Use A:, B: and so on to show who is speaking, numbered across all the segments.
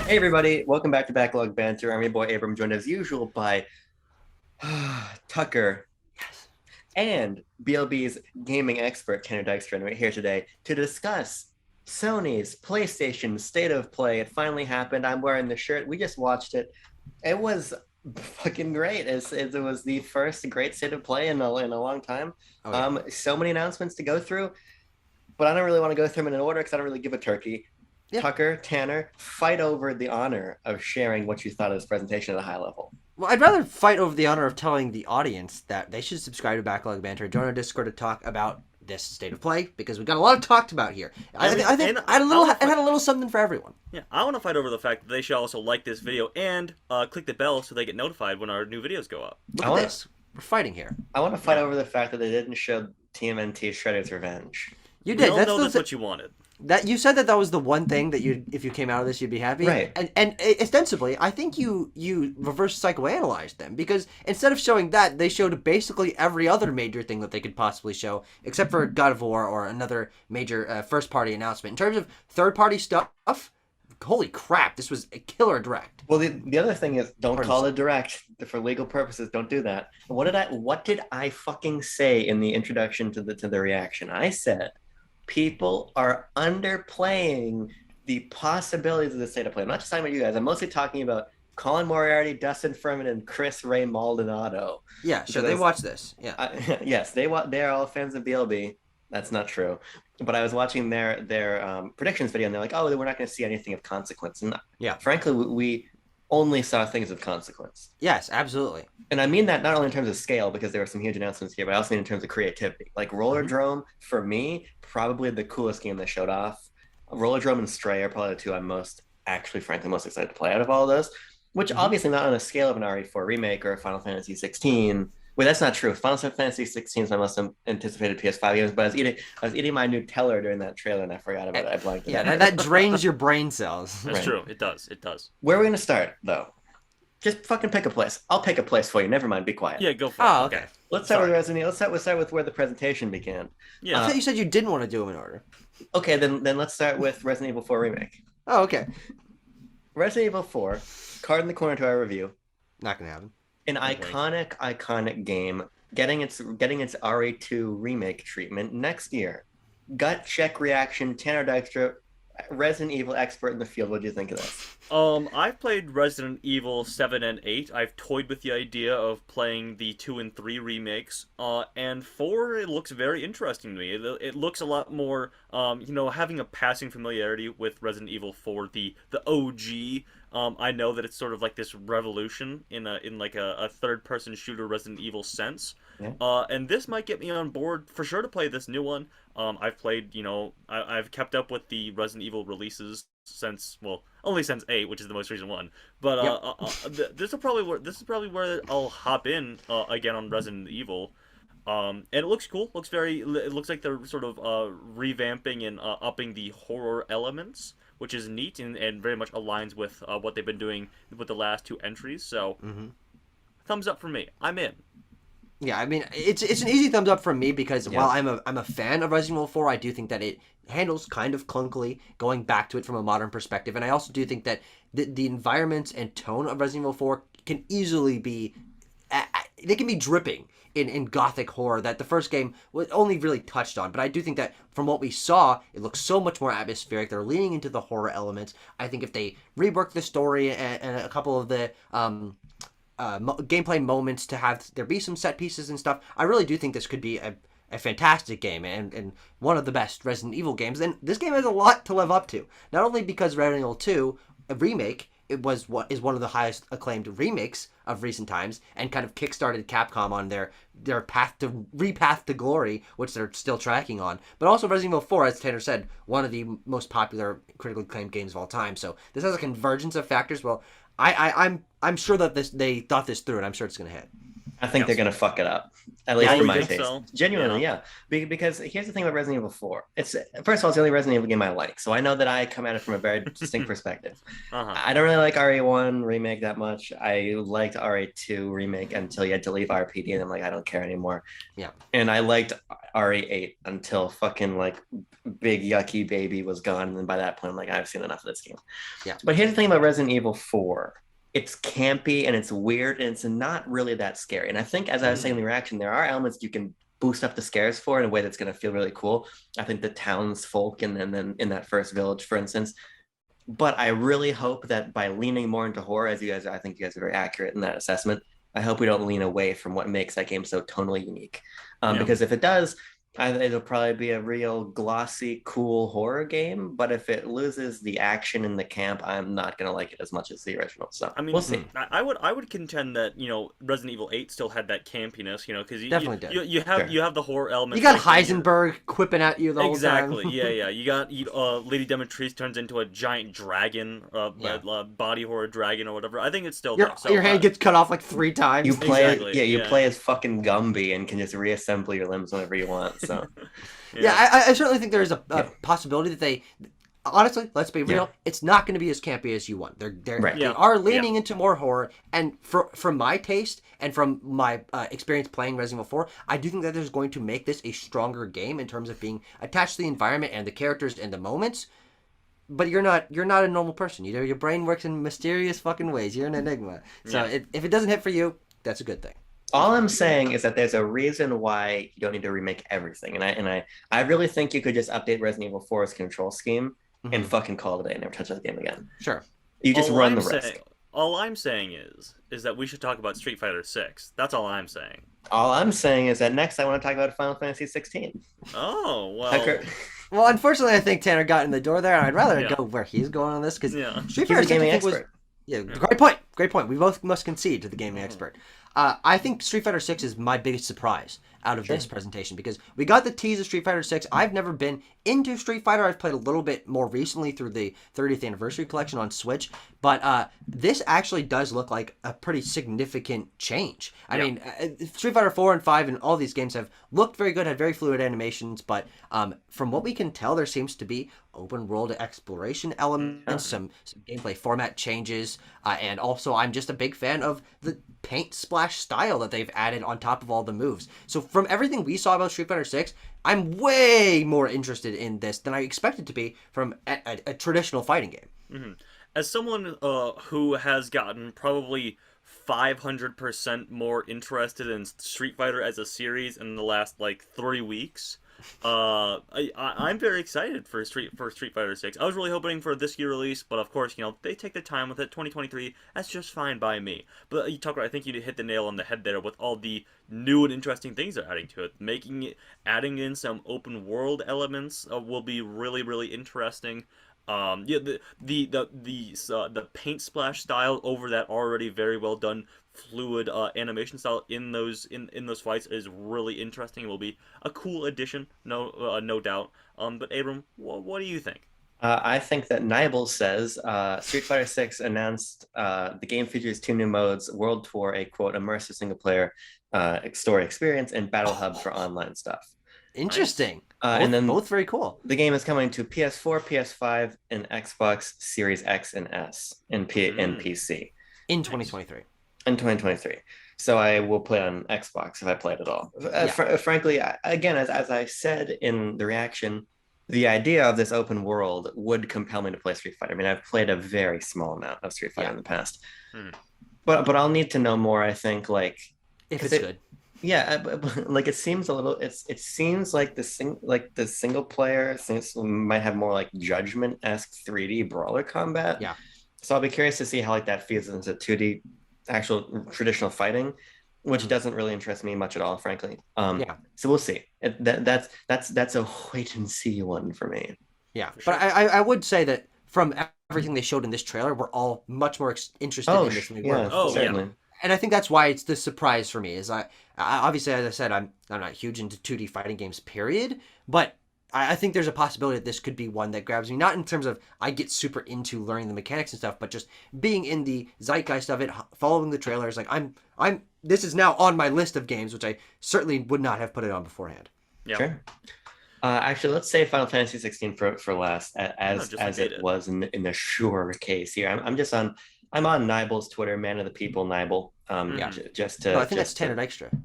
A: Hey everybody, welcome back to Backlog Banter. I'm your boy Abram, joined as usual by Tucker
B: Yes.
A: and BLB's gaming expert Tanner Dykstra, and we're here today to discuss Sony's PlayStation State of Play. It finally happened. I'm wearing the shirt. We just watched it. It was fucking great. It was the first great State of Play in a long time.
B: Oh yeah.
A: So many announcements to go through, but I don't really want to go through them in an order because I don't really give a turkey.
B: Yeah.
A: Tucker, Tanner, fight over the honor of sharing what you thought of this presentation at a high level.
B: Well, I'd rather fight over the honor of telling the audience that they should subscribe to Backlog Banter, join our Discord to talk about this state of play because we got a lot of talked about here. I think
C: And
B: I had a little,
C: wanna
B: it had a little something for everyone.
C: yeah, I want to fight over the fact that they should also like this video and click the bell so they get notified when our new videos go up.
B: Look
A: I
B: at
A: want
B: this. We're fighting here.
A: I want to fight
C: Yeah.
A: over the fact that they didn't show TMNT Shredder's Revenge.
B: You
C: We
B: did.
C: all know that's what you wanted.
B: That you said that was the one thing that you, if you came out of this, you'd be happy.
A: Right.
B: And ostensibly, I think you reverse psychoanalyzed them because instead of showing that, they showed basically every other major thing that they could possibly show, except for God of War or another major first party announcement. In terms of third party stuff, holy crap, this was a killer direct.
A: Well, the other thing is, don't
B: Pardon
A: call
B: me.
A: it direct for legal purposes. Don't do that. What did I fucking say in the introduction to the reaction? I said people are underplaying the possibilities of the state of play. I'm not just talking about you guys. I'm mostly talking about Colin Moriarty, Dustin Furman, and Chris Ray Maldonado.
B: Yeah, sure. They
A: Because
B: watched this. Yeah.
A: yes, they're all fans of BLB. That's not true. But I was watching their predictions video, and they're like, "Oh, we're not going to see anything of consequence." And
B: Yeah.
A: frankly, we only saw things of consequence.
B: Yes, absolutely.
A: And I mean that not only in terms of scale, because there were some huge announcements here, but I also mean in terms of creativity. Like Rollerdrome, for me, probably the coolest game they showed off. Rollerdrome and Stray are probably the two I'm frankly, most excited to play out of all of those. Which
B: Mhm.
A: obviously not on a scale of an RE4 remake or a Final Fantasy 16. Wait, that's not true. Final Fantasy 16 is my most anticipated PS5 games, but I was eating my Nutella during that trailer and I forgot about it. I blanked it
B: Yeah,
A: out.
B: that drains your brain cells.
C: That's
A: Right.
C: true. It does. It does.
A: Where are we gonna start though? Just fucking pick a place. I'll pick a place for you. Never mind. Be quiet.
C: Yeah, go for
B: Oh,
C: it.
B: okay.
A: Let's start with
C: Sorry.
A: Resident Evil. Let's start with where the presentation began.
B: I
C: Yeah.
B: thought you said you didn't want to do them in order.
A: Okay, then let's start with Resident Evil 4 remake.
B: Oh, okay.
A: Resident Evil 4, card in the corner to our review.
B: Not gonna happen.
A: An
C: Okay.
A: iconic game getting its RE2 remake treatment next year. Gut check reaction. Tanner Dykstra, Resident Evil expert in the field. What do you think of this?
C: I've played Resident Evil 7 and 8. I've toyed with the idea of playing the 2 and 3 remakes. And 4, it looks very interesting to me. It looks a lot more, having a passing familiarity with Resident Evil 4, the OG. I know that it's sort of like this revolution in like a third person shooter Resident Evil sense.
A: Yeah.
C: And this might get me on board for sure to play this new one. I've played, I've kept up with the Resident Evil releases since, well, only since 8, which is the most recent one. But this is probably where I'll hop in again on Resident Evil. And it looks cool. It looks like they're sort of revamping and upping the horror elements, which is neat and very much aligns with what they've been doing with the last two entries. So, thumbs up for me. I'm in.
B: Yeah, I mean, it's an easy thumbs up from me because
A: Yeah.
B: while I'm a fan of Resident Evil 4, I do think that it handles kind of clunkily going back to it from a modern perspective, and I also do think that the environments and tone of Resident Evil 4 can easily be they can be dripping in gothic horror that the first game was only really touched on. But I do think that from what we saw, it looks so much more atmospheric. They're leaning into the horror elements. I think if they rework the story and a couple of the gameplay moments to have there be some set pieces and stuff, I really do think this could be a fantastic game and one of the best Resident Evil games. And this game has a lot to live up to. Not only because Resident Evil 2, a remake, it was what is one of the highest acclaimed remakes of recent times and kind of kickstarted Capcom on their path to glory, which they're still tracking on. But also Resident Evil 4, as Tanner said, one of the most popular critically acclaimed games of all time. So this has a convergence of factors. Well, I'm sure that they thought this through, and I'm sure it's going to hit.
A: I think they're
C: Yes.
A: gonna fuck it up, at
B: Yeah,
A: least
C: Oh,
A: for
C: you
A: my
C: think
A: taste.
C: so?
A: Genuinely,
C: Yeah.
A: yeah. Because here's the thing about Resident Evil 4. It's first of all, it's the only Resident Evil game I like, so I know that I come at it from a very distinct perspective.
C: Uh-huh.
A: I don't really like RE1 remake that much. I liked RE2 remake until you had to leave RPD, and I'm like, I don't care anymore.
B: Yeah.
A: And I liked RE8 until fucking like big yucky baby was gone, and then by that point, I'm like, I've seen enough of this game.
B: Yeah.
A: But here's the thing about Resident Evil 4. It's campy and it's weird and it's not really that scary. And I think, as I was saying in the reaction, there are elements you can boost up the scares for in a way that's going to feel really cool. I think the townsfolk and then in that first village, for instance. But I really hope that by leaning more into horror, as you guys, I think you guys are very accurate in that assessment. I hope we don't lean away from what makes that game so tonally unique.
C: Yeah.
A: Because if it does, it'll probably be a real glossy, cool horror game. But if it loses the action in the camp, I'm not gonna like it as much as the original. So
C: I
A: we'll
C: mean,
A: see.
C: I would contend that Resident Evil 8 still had that campiness, because
B: Definitely did.
C: you have
A: Sure.
C: you have the horror elements.
B: You got
C: like when you're-
B: Heisenberg quipping at you the whole time.
C: Exactly. Yeah. You got Lady Demetrius turns into a giant dragon, body horror dragon or whatever. I think it's still there. So,
B: Your hand gets cut off like 3 times.
A: You play,
C: Exactly,
A: yeah, you
C: yeah.
A: play as fucking Gumby and can just reassemble your limbs whenever you want. So
B: Yeah, I certainly think there is a possibility that they. Honestly, let's be real. It's not going to be as campy as you want.
A: Right.
B: They
C: Yeah.
B: are leaning into more horror, and from my taste and from my experience playing Resident Evil 4, I do think that there's going to make this a stronger game in terms of being attached to the environment and the characters and the moments. But you're not a normal person. Your brain works in mysterious fucking ways. You're an enigma. So if it doesn't hit for you, that's a good thing.
A: all I'm saying is that there's a reason why you don't need to remake everything. And I really think you could just update Resident Evil 4's control scheme and fucking call it a day and never touch that game again.
B: Sure.
A: You just
C: All
A: run
C: I'm
A: the risk.
C: saying- all I'm saying is that we should talk about Street Fighter 6. That's all I'm saying.
A: All I'm saying is that next I want to talk about Final Fantasy 16.
C: Oh well.
A: Tucker,
B: Well, unfortunately, I think Tanner got in the door there, and I'd rather
C: Yeah.
B: go where he's going on this because
C: Yeah.
B: Street
A: he's
B: Fighter
A: a
B: 6
A: gaming
B: I think, was
A: expert.
B: yeah, great point. Great point. We both must concede to the gaming expert. I think Street Fighter 6 is my biggest surprise out of this presentation because we got the tease of Street Fighter 6. I've never been into Street Fighter. I've played a little bit more recently through the 30th anniversary collection on Switch, but this actually does look like a pretty significant change. I mean, Street Fighter 4 and 5 and all these games have looked very good, had very fluid animations, but from what we can tell, there seems to be open world exploration elements, some gameplay format changes, and also I'm just a big fan of the paint splash style that they've added on top of all the moves. So from everything we saw about Street Fighter 6, I'm way more interested in this than I expected to be from a traditional fighting game.
C: As someone who has gotten probably 500% more interested in Street Fighter as a series in the last like 3 weeks, I'm very excited for Street Fighter 6. I was really hoping for this year release, but of course, they take their time with it. 2023, that's just fine by me. But you talk about, I think you hit the nail on the head there with all the new and interesting things they're adding to it. Adding in some open world elements will be really, really interesting. The paint splash style over that already very well done fluid animation style in those fights is really interesting. It will be a cool addition, no doubt. But Abram, what do you think?
A: I think that Nibel says Street Fighter 6 announced the game features 2 new modes, World Tour, a quote immersive single player story experience, and Battle Hub for online stuff.
B: Interesting.
A: And then
B: both very cool.
A: The game is coming to PS4, PS5, and Xbox Series X and S and PC
B: In 2023.
A: in 2023. So I will play on Xbox if I play it at all. Frankly, again, as I said in the reaction, the idea of this open world would compel me to play Street Fighter. I mean, I've played a very small amount of Street Fighter in the past, but I'll need to know more. I think, like,
B: if it's good.
A: Yeah, but like it seems a little. It seems like the single player might have more like Judgment-esque 3D brawler combat.
B: Yeah.
A: So I'll be curious to see how like that feeds into 2D actual traditional fighting, which doesn't really interest me much at all, frankly. So we'll see. That's a wait and see one for me.
B: Yeah,
C: For sure.
B: but I would say that from everything they showed in this trailer, we're all much more interested in this new world.
C: Oh,
A: certainly.
B: And I think that's why it's the surprise for me. Is I obviously, as I said, I'm not huge into 2D fighting games, period. But I think there's a possibility that this could be one that grabs me, not in terms of I get super into learning the mechanics and stuff, but just being in the zeitgeist of it, following the trailers. Like this is now on my list of games, which I certainly would not have put it on beforehand.
C: Yeah.
A: Sure. Actually, let's say Final Fantasy 16 for last, as
C: just like
A: as
C: they
A: it
C: did.
A: was in the sure case here. I'm on Nibel's Twitter, man of the people, Nibel.
B: Yeah.
A: Just
B: No, I
A: to
B: think that's
A: just to
B: Tanner Dykstra.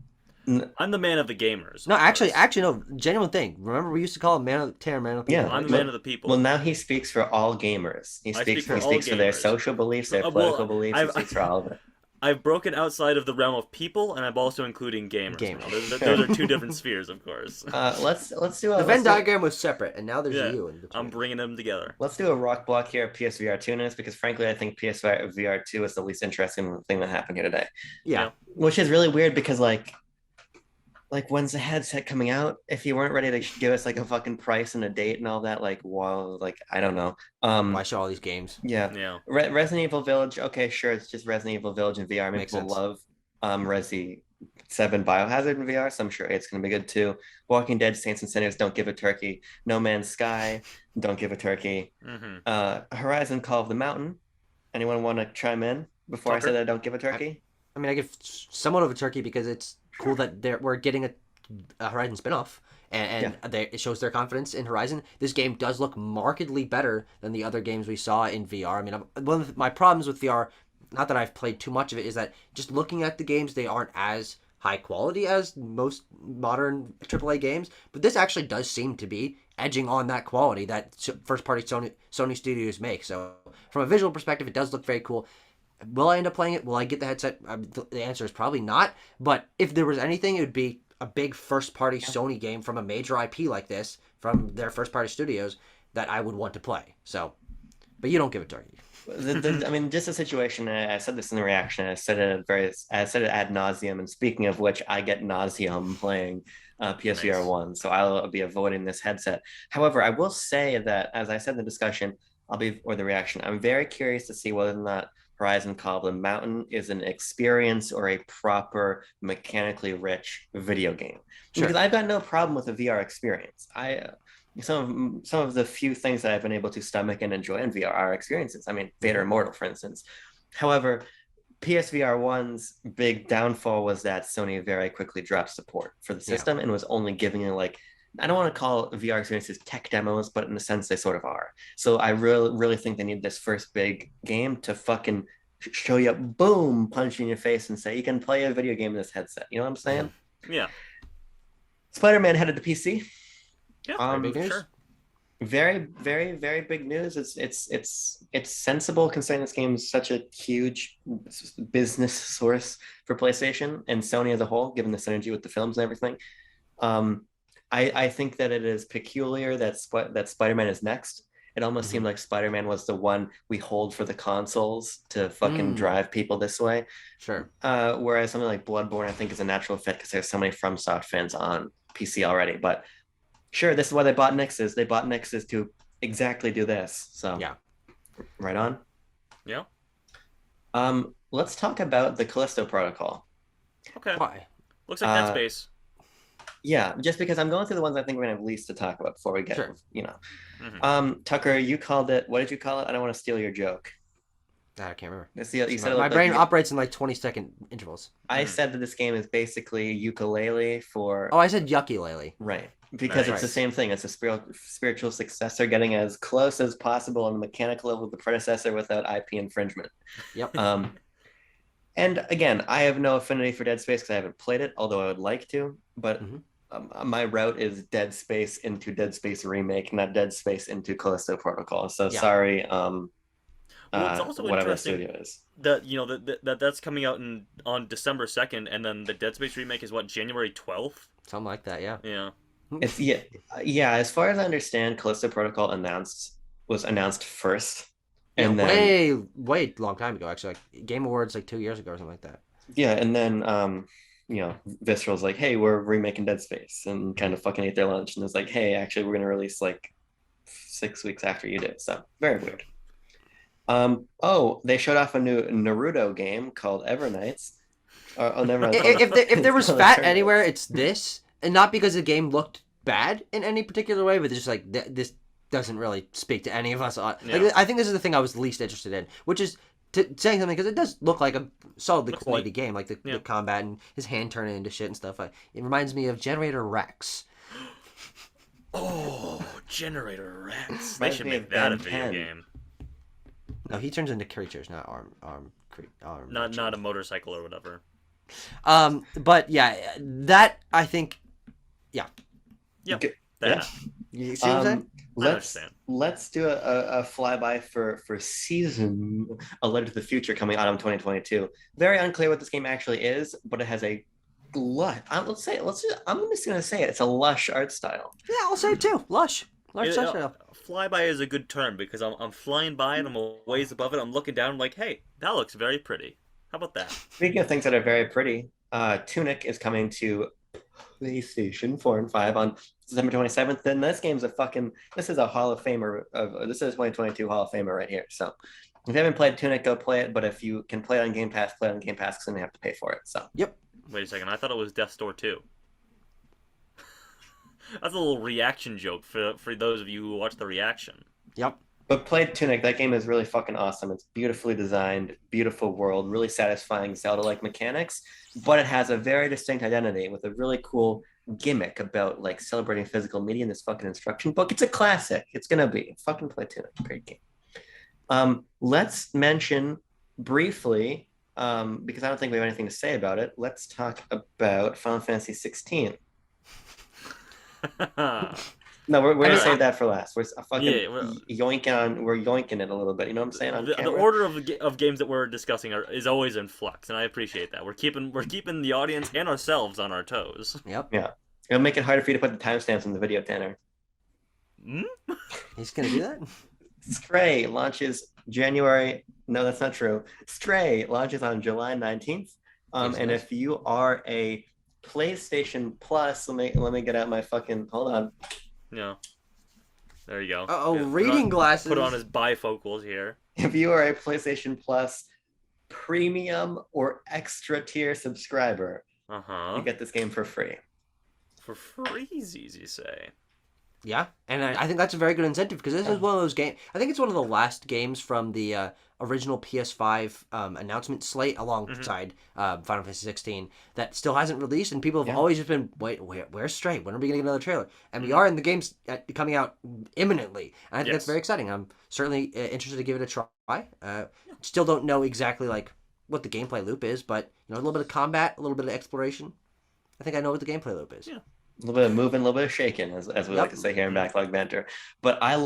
C: I'm the man of the gamers.
B: No,
C: of
B: actually,
C: course.
B: no, genuine thing. Remember, we used to call him Tanner Man of the
A: yeah.
B: People.
C: I'm the
B: Like,
C: man of the people.
A: Well, now he speaks for all gamers. He
C: I speak
A: speaks
C: for
A: he
C: all
A: speaks for their
C: gamers.
A: social beliefs, their
C: Well,
A: political beliefs. He
C: I've
A: speaks for all of it.
C: I've broken outside of the realm of people, and I'm also including gamers.
B: Gamers.
C: Now. Those are two different spheres, of course.
A: Let's do a
B: the Venn diagram was separate, and now there's
C: Yeah,
B: you in between.
C: I'm bringing them together.
A: Let's do a rock block here of PSVR 2 news, because frankly, I think PSVR 2 is the least interesting thing that happened here today.
B: Yeah.
A: Which is really weird because when's the headset coming out? If you weren't ready to give us like a fucking price and a date and all that, like, well, like, I don't know.
B: Why show all these games?
A: Yeah.
C: Yeah.
A: Resident Evil Village. Okay, sure, it's just Resident Evil Village in VR. I mean,
B: Makes
A: people
B: sense.
A: love Resi 7 Biohazard in VR, so I'm sure it's gonna be good too. Walking Dead, Saints and Sinners, don't give a turkey. No Man's Sky, don't give a turkey. Horizon Call of the Mountain. Anyone want to chime in before I
C: Tucker?
A: say that I don't give a turkey?
B: I mean, I give somewhat of a turkey because it's cool that we're getting a Horizon spinoff, and it shows their confidence in Horizon. This game does look markedly better than the other games we saw in VR. I mean, one of my problems with VR, not that I've played too much of it, is that just looking at the games, they aren't as high quality as most modern AAA games, but this actually does seem to be edging on that quality that first-party Sony studios make. So from a visual perspective, it does look very cool. Will I end up playing it? Will I get the headset? The answer is probably not. But if there was anything, it would be a big first-party Sony game from a major IP like this, from their first-party studios, that I would want to play. So, but you don't give it turkey.
A: I mean, just a situation. I said this in the reaction. I said it ad nauseum. And speaking of which, I get nauseum playing PSVR
C: Nice.
A: 1, so I'll be avoiding this headset. However, I will say that, as I said in the discussion, or the reaction, I'm very curious to see whether or not Horizon Call of the Mountain is an experience or a proper mechanically rich video game.
B: Sure.
A: Because I've got no problem with the VR experience. Some of the few things that I've been able to stomach and enjoy in VR are experiences. I mean, Vader Immortal, for instance. However, PSVR 1's big downfall was that Sony very quickly dropped support for the system and was only giving it, like, I don't want to call VR experiences tech demos, but in a sense they sort of are. So I really think they need this first big game to fucking show you, boom, punch in your face and say, you can play a video game in this headset. You know what I'm saying?
C: Yeah.
A: Spider-Man headed to PC.
C: Yeah.
B: big news.
C: Sure.
A: Very, very, very big news. It's sensible considering this game is such a huge business source for PlayStation and Sony as a whole, given the synergy with the films and everything. I think that it is peculiar that Spider-Man is next. It almost seemed like Spider-Man was the one we hold for the consoles to fucking drive people this way.
B: Sure.
A: Whereas something like Bloodborne, I think, is a natural fit because there's so many FromSoft fans on PC already. But sure, this is why they bought Nixes. They bought Nixes to exactly do this. So
B: Yeah.
A: Right on.
C: Yeah.
A: Let's talk about the Callisto Protocol.
C: Okay.
B: Why?
C: Looks like Dead Space.
A: Yeah, just because I'm going through the ones I think we're gonna have least to talk about before we get,
B: Sure.
A: Tucker, you called it. What did you call it? I don't want to steal your joke.
B: I can't remember.
A: You said
B: My brain operates in like 20-second intervals.
A: I said that this game is basically ukulele for.
B: Oh, I said yucky lately.
A: Right, because
C: Nice.
A: it's the same thing. It's a spiritual successor, getting as close as possible on the mechanical level of the predecessor without IP infringement.
B: Yep.
A: And again, I have no affinity for Dead Space because I haven't played it, although I would like to. But my route is Dead Space into Dead Space Remake, not Dead Space into Callisto Protocol. So sorry,
C: Well, it's also
A: whatever the
C: interesting
A: studio is.
C: that that's coming out on December 2nd, and then the Dead Space remake is what, January 12th?
B: Something like that, yeah.
C: Yeah.
A: It's yeah. As far as I understand, Callisto Protocol was announced first, and then
B: way long time ago, actually, like Game Awards like 2 years ago or something like that.
A: yeah, and then Visceral's like, hey, we're remaking Dead Space, and kind of fucking ate their lunch, and it's like, hey, actually, we're gonna release like 6 weeks after you did. So very weird. They showed off a new Naruto game called Evernights. Oh, never mind.
B: If there was fat anywhere, it's this, and not because the game looked bad in any particular way, but it's just like this doesn't really speak to any of us. Like,
C: Yeah.
B: I think this is the thing I was least interested in, which is saying something because it does look like a solidly
C: Looks
B: quality
C: neat.
B: game, like the
C: Yeah.
B: combat and his hand turning into shit and stuff. It reminds me of Generator Rex.
C: Oh, Generator Rex. They
A: Reminds
C: should
A: me
C: make
A: of
C: that a
A: Ben
C: video
A: 10.
C: game.
B: No, he turns into creatures, not arm.
C: Not a motorcycle or whatever.
B: But yeah, that I think. Yeah,
C: Yep.
A: Good.
C: That.
B: you see what I'm saying?
A: Let's
C: understand.
A: let's do a flyby for season A Letter to the Future coming autumn 2022. Very unclear what this game actually is, but it has a lush. I'm just gonna say it. It's a lush art style.
B: Yeah, I'll say it too. Lush.
C: Flyby is a good term because I'm flying by it. I'm a ways above it. I'm looking down. I'm like, hey, that looks very pretty. How about that?
A: Speaking of things that are very pretty, Tunic is coming to PlayStation 4 and 5 on December 27th. And this is a Hall of Famer. This is 2022 Hall of Famer right here. So if you haven't played Tunic, go play it. But if you can play it on Game Pass, play it on Game Pass because then you have to pay for it. So
B: Yep.
C: Wait a second. I thought it was Death's Door 2. That's a little reaction joke for those of you who watch the reaction.
B: Yep.
A: But play Tunic. That game is really fucking awesome. It's beautifully designed, beautiful world, really satisfying Zelda-like mechanics, but it has a very distinct identity with a really cool gimmick about like celebrating physical media in this fucking instruction book. It's a classic. It's gonna be fucking play Tunic. Great game. Let's mention briefly, because I don't think we have anything to say about it. Let's talk about Final Fantasy 16. No, we're gonna save that for last. We're fucking yoinking it a little bit. You know what I'm saying? On
C: the order of games that we're discussing is always in flux, and I appreciate that. We're keeping the audience and ourselves on our toes.
B: Yep.
A: Yeah, it'll make it harder for you to put the timestamps in the video, Tanner.
B: He's gonna do that.
A: Stray launches January. No, that's not true. Stray launches on July 19th. And if you are a PlayStation Plus, let me get out my fucking. Hold on.
C: Yeah. There you go.
B: Reading glasses.
C: Put on his bifocals here.
A: If you are a PlayStation Plus premium or extra tier subscriber, you get this game for free.
C: For freezies, you say?
B: Yeah, and I think that's a very good incentive because this is one of those games. I think it's one of the last games from the original PS5 announcement slate alongside Final Fantasy 16 that still hasn't released, and people have always just been, wait, where's Stray? When are we going to get another trailer? And we are, in the game's coming out imminently. And I think that's very exciting. I'm certainly interested to give it a try. Still don't know exactly like what the gameplay loop is, but a little bit of combat, a little bit of exploration. I think I know what the gameplay loop is.
C: Yeah.
A: A little bit of moving, a little bit of shaking, as we like to say here in Backlog Banter. But I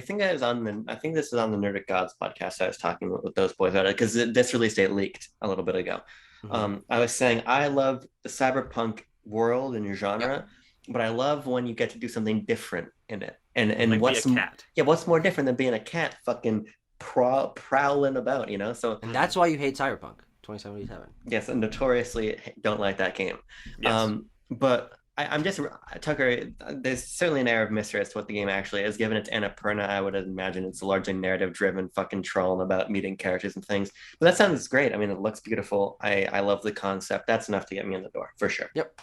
A: think this is on the Nerdic Gods podcast. I was talking with those boys about it because this release date leaked a little bit ago. I was saying I love the cyberpunk world and your genre, but I love when you get to do something different in it. And
C: like
A: what's
C: be a cat.
A: What's more different than being a cat fucking prowling about, So
B: and that's why you hate Cyberpunk 2077.
A: Yes, and notoriously don't like that game.
C: Yes.
A: But I'm just, Tucker, there's certainly an air of mystery as to what the game actually is. Given it's Annapurna, I would imagine it's largely narrative-driven fucking trolling about meeting characters and things. But that sounds great. I mean, it looks beautiful. I love the concept. That's enough to get me in the door, for sure.
B: Yep.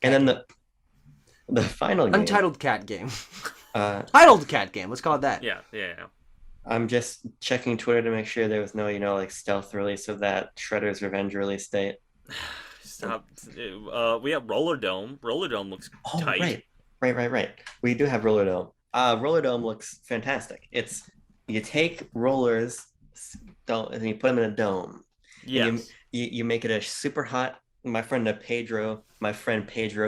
A: And then the final game.
B: Untitled Cat Game. Titled Cat Game. Let's call it that.
C: Yeah.
A: I'm just checking Twitter to make sure there was no, like stealth release of that Shredder's Revenge release date.
C: Stop. We have Rollerdrome. Rollerdrome looks tight.
A: Right. We do have Rollerdrome. Rollerdrome looks fantastic. You take rollers, and you put them in a dome.
C: Yes.
A: You make it a super hot, my friend Pedro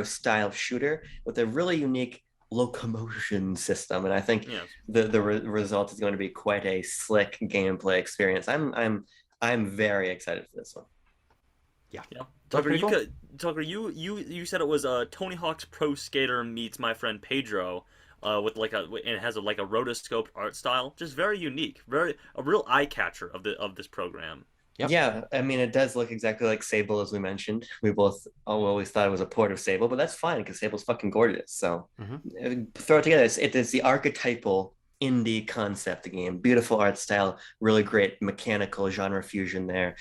A: style shooter with a really unique locomotion system, and I think the result is going to be quite a slick gameplay experience. I'm very excited for this one.
B: Yeah.
C: Tucker, you said it was Tony Hawk's Pro Skater meets My Friend Pedro, with and it has a rotoscoped art style, just very unique, a real eye catcher of this program.
B: Yep.
A: Yeah, I mean, it does look exactly like Sable, as we mentioned. We both always thought it was a port of Sable, but that's fine because Sable's fucking gorgeous. So throw it together. It is the archetypal indie concept game. Beautiful art style, really great mechanical genre fusion there.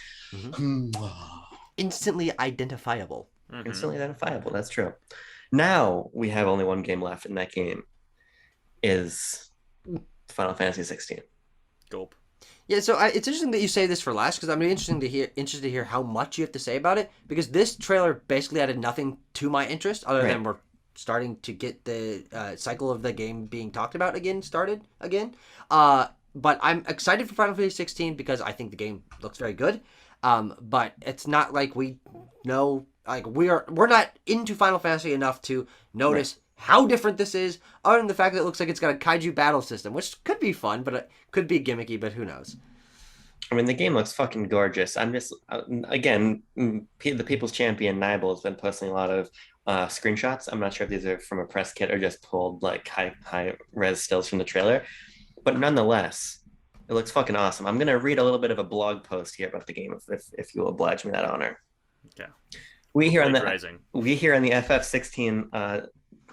B: Instantly identifiable.
A: Instantly identifiable, that's true. Now we have only one game left, and that game is Final Fantasy 16.
C: Gulp.
B: Yeah, so it's interesting that you say this for last because I'm interested to hear how much you have to say about it because this trailer basically added nothing to my interest other
A: Right.
B: than we're starting to get the cycle of the game being talked about again started again. But I'm excited for Final Fantasy 16 because I think the game looks very good. But it's not like we know like we're not into Final Fantasy enough to
A: Right.
B: notice how different this is, other than the fact that it looks like it's got a kaiju battle system, which could be fun, but it could be gimmicky, but who knows?
A: I mean, the game looks fucking gorgeous. I'm just, again, the People's Champion Nibel has been posting a lot of screenshots. I'm not sure if these are from a press kit or just pulled like high res stills from the trailer, but nonetheless, it looks fucking awesome. I'm gonna read a little bit of a blog post here about the game if you will oblige me that honor.
C: Yeah.
A: We here on the
C: Plagiarizing.
A: we here on the FF16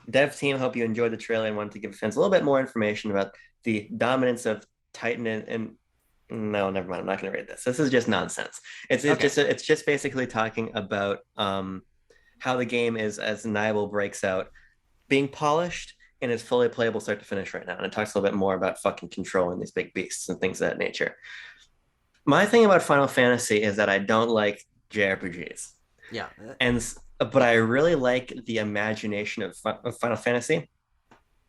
A: dev team hope you enjoyed the trailer and wanted to give fans a little bit more information about the dominance of Titan and no, never mind. I'm not going to read this. This is just nonsense.
B: Okay.
A: It's just basically talking about how the game is as Nibel breaks out, being polished and is fully playable start to finish right now. And it talks a little bit more about fucking controlling these big beasts and things of that nature. My thing about Final Fantasy is that I don't like JRPGs,
B: Yeah.
A: and but I really like the imagination of Final Fantasy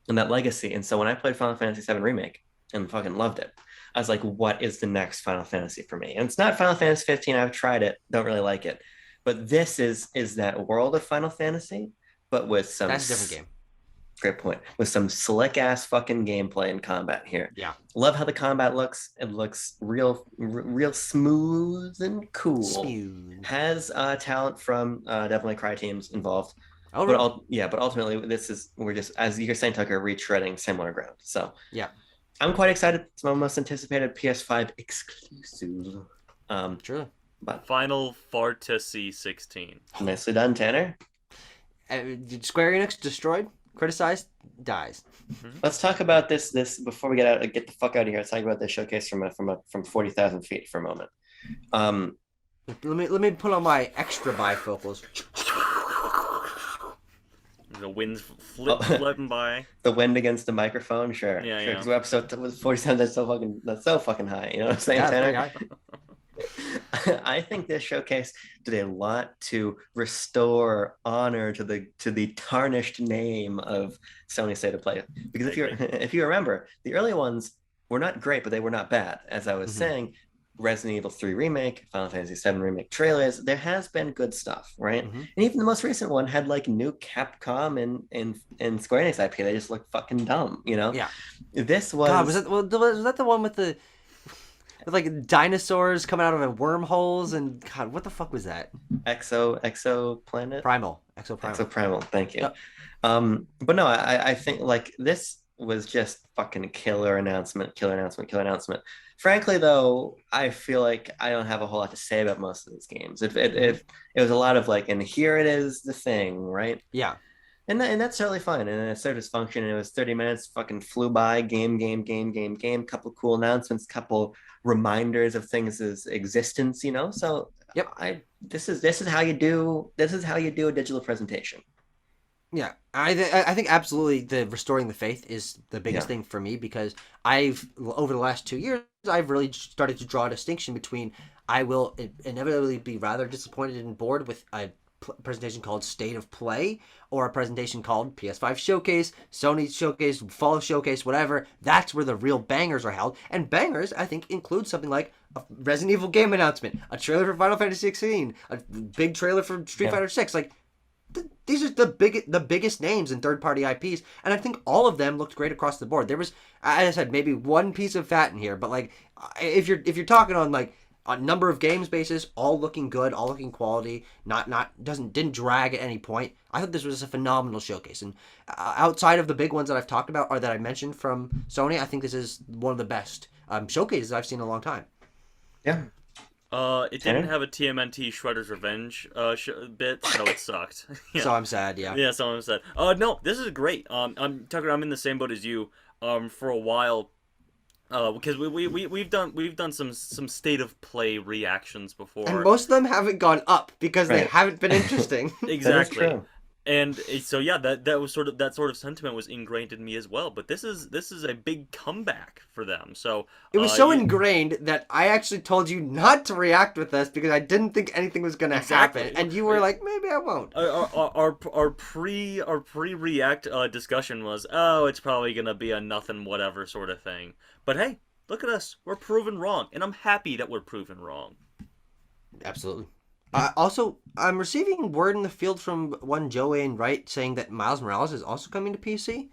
A: and that legacy. And so when I played Final Fantasy VII Remake and fucking loved it, I was like, what is the next Final Fantasy for me? And it's not Final Fantasy 15. I've tried it, don't really like it. But this is that world of Final Fantasy, but with some
B: That's a different game.
A: great point. With some slick ass fucking gameplay and combat here.
B: Yeah.
A: Love how the combat looks. It looks real smooth and cool.
B: Smooth.
A: Has talent from definitely Cry teams involved.
B: Oh,
A: But
B: really?
A: but ultimately, we're just as you're saying, Tucker, retreading similar ground. So
B: Yeah.
A: I'm quite excited. It's my most anticipated PS5 exclusive.
B: True.
A: But
C: Final Fantasy 16.
A: nicely done, Tanner.
B: Square Enix destroyed, criticized, dies.
A: Let's talk about this before we get the fuck out of here. Let's talk about this showcase from 40,000 feet for a moment.
B: Let me put on my extra bifocals.
C: The wind's flipping by.
A: The wind against the microphone, sure.
C: Yeah,
A: sure.
C: yeah.
A: Because we're episode 47. That's so fucking high. You know what I'm saying,
B: Yeah,
A: Tanner?
B: guy.
A: I think this showcase did a lot to restore honor to the tarnished name of Sony State of Play. Because if you remember, the early ones were not great, but they were not bad. As I was saying, Resident Evil 3 Remake, Final Fantasy 7 Remake trailers, there has been good stuff, right? And even the most recent one had like new Capcom and Square Enix IP. They just look fucking dumb, you know?
B: Yeah.
A: This was
B: God, was that the one with like dinosaurs coming out of wormholes and God, what the fuck was that?
A: Exo Planet?
B: Exoprimal.
A: Exoprimal, thank you.
B: Yep.
A: But no, I think like this was just fucking killer announcement. Frankly, though, I feel like I don't have a whole lot to say about most of these games. It was a lot of like, and here it is, the thing, right?
B: Yeah.
A: And that's totally fine. And it served its function. And it was 30 minutes, fucking flew by. Game. Couple cool announcements, couple reminders of things' existence. You know, so
B: Yep.
A: this is how you do a digital presentation.
B: Yeah, I think absolutely the restoring the faith is the biggest thing for me because over the last 2 years I've really started to draw a distinction between I will inevitably be rather disappointed and bored with a presentation called State of Play or a presentation called PS5 Showcase, Sony Showcase, Fall Showcase, whatever. That's where the real bangers are held, and bangers I think include something like a Resident Evil game announcement, a trailer for Final Fantasy 16, a big trailer for Street Fighter 6, like. These are the biggest names in third-party IPs, and I think all of them looked great across the board. There was, as I said, maybe one piece of fat in here, but like if you're talking on like a number of games basis, all looking good, all looking quality, didn't drag at any point. I thought this was a phenomenal showcase, and outside of the big ones that I've talked about or that I mentioned from Sony, I think this is one of the best showcases I've seen in a long time.
A: Yeah.
C: It didn't have a TMNT Shredder's Revenge bit, so it sucked. Yeah.
B: So I'm sad, yeah.
C: Yeah, someone said. No, this is great. Tucker, I'm in the same boat as you. For a while, because we've done some state of play reactions before,
B: And most of them haven't gone up because they haven't been interesting.
C: Exactly. And so yeah, that sort of sentiment was ingrained in me as well. But this is a big comeback for them. So
B: It was so ingrained that I actually told you not to react with us because I didn't think anything was going to happen,
C: exactly.
B: and you were like, maybe I won't.
C: Our pre react discussion was, oh, it's probably gonna be a nothing whatever sort of thing. But hey, look at us, we're proven wrong, and I'm happy that we're proven wrong.
B: Absolutely. Also, I'm receiving word in the field from one Joey and Wright saying that Miles Morales is also coming to PC,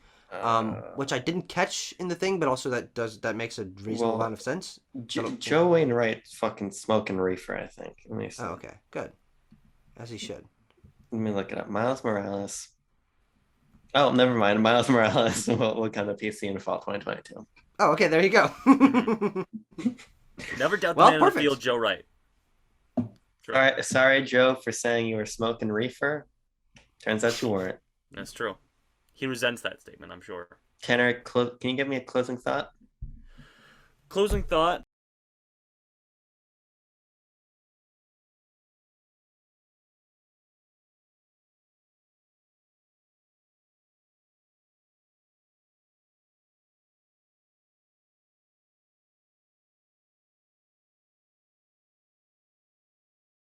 B: which I didn't catch in the thing, but also that makes a reasonable amount
A: Well,
B: of sense. So, yeah.
A: Joe Wainwright fucking smoking reefer, I think. Let me see.
B: Oh, okay, good, as he should.
A: Let me look it up. Miles Morales. Oh, never mind. Miles Morales will come to PC in fall 2022.
B: Oh, okay, there you go.
C: Never doubt the
B: Well,
C: man in the
B: perfect.
C: field, Joe Wright. Sure.
A: All right, sorry, Joe, for saying you were smoking reefer. Turns out you weren't.
C: That's true. He resents that statement, I'm sure.
A: Tanner, can you give me a closing thought?
C: Closing thought.